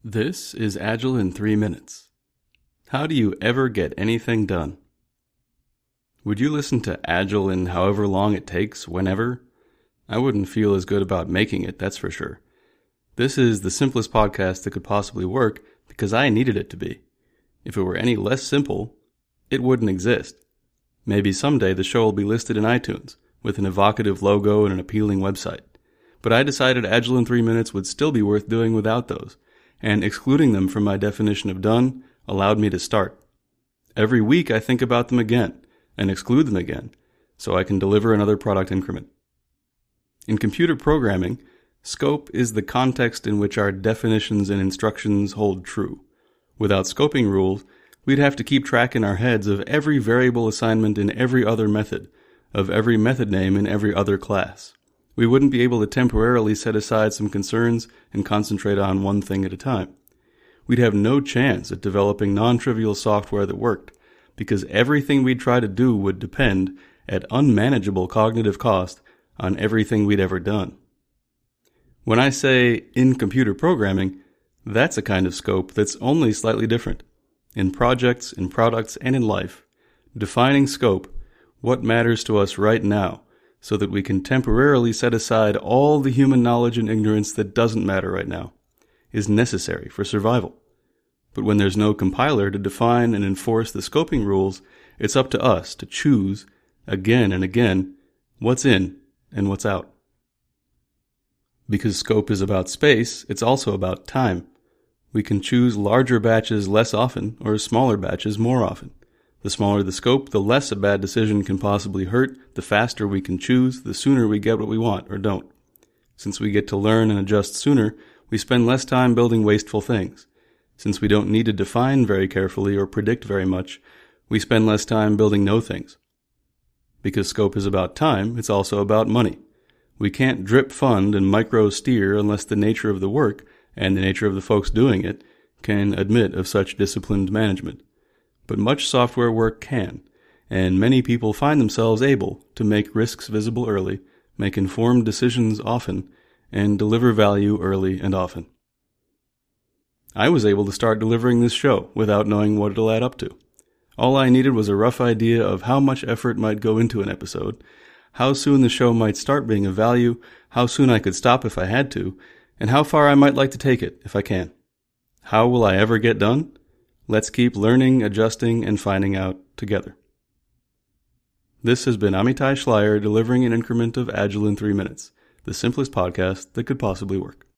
This is Agile in 3 minutes. How do you ever get anything done? Would you listen to Agile in however long it takes, whenever? I wouldn't feel as good about making it, that's for sure. This is the simplest podcast that could possibly work because I needed it to be. If it were any less simple, it wouldn't exist. Maybe someday the show will be listed in iTunes with an evocative logo and an appealing website. But I decided Agile in 3 minutes would still be worth doing without those. And excluding them from my definition of done allowed me to start. Every week I think about them again and exclude them again so I can deliver another product increment. In computer programming, scope is the context in which our definitions and instructions hold true. Without scoping rules, we'd have to keep track in our heads of every variable assignment in every other method, of every method name in every other class. We wouldn't be able to temporarily set aside some concerns and concentrate on one thing at a time. We'd have no chance at developing non-trivial software that worked, because everything we'd try to do would depend, at unmanageable cognitive cost, on everything we'd ever done. When I say in computer programming, that's a kind of scope that's only slightly different. In projects, in products, and in life, defining scope, what matters to us right now, so that we can temporarily set aside all the human knowledge and ignorance that doesn't matter right now, is necessary for survival. But when there's no compiler to define and enforce the scoping rules, it's up to us to choose, again and again, what's in and what's out. Because scope is about space, it's also about time. We can choose larger batches less often, or smaller batches more often. The smaller the scope, the less a bad decision can possibly hurt, the faster we can choose, the sooner we get what we want or don't. Since we get to learn and adjust sooner, we spend less time building wasteful things. Since we don't need to define very carefully or predict very much, we spend less time building no things. Because scope is about time, it's also about money. We can't drip fund and micro steer unless the nature of the work, and the nature of the folks doing it, can admit of such disciplined management. But much software work can, and many people find themselves able to make risks visible early, make informed decisions often, and deliver value early and often. I was able to start delivering this show without knowing what it'll add up to. All I needed was a rough idea of how much effort might go into an episode, how soon the show might start being of value, how soon I could stop if I had to, and how far I might like to take it if I can. How will I ever get done? Let's keep learning, adjusting, and finding out together. This has been Amitai delivering an increment of Agile in 3 minutes, the simplest podcast that could possibly work.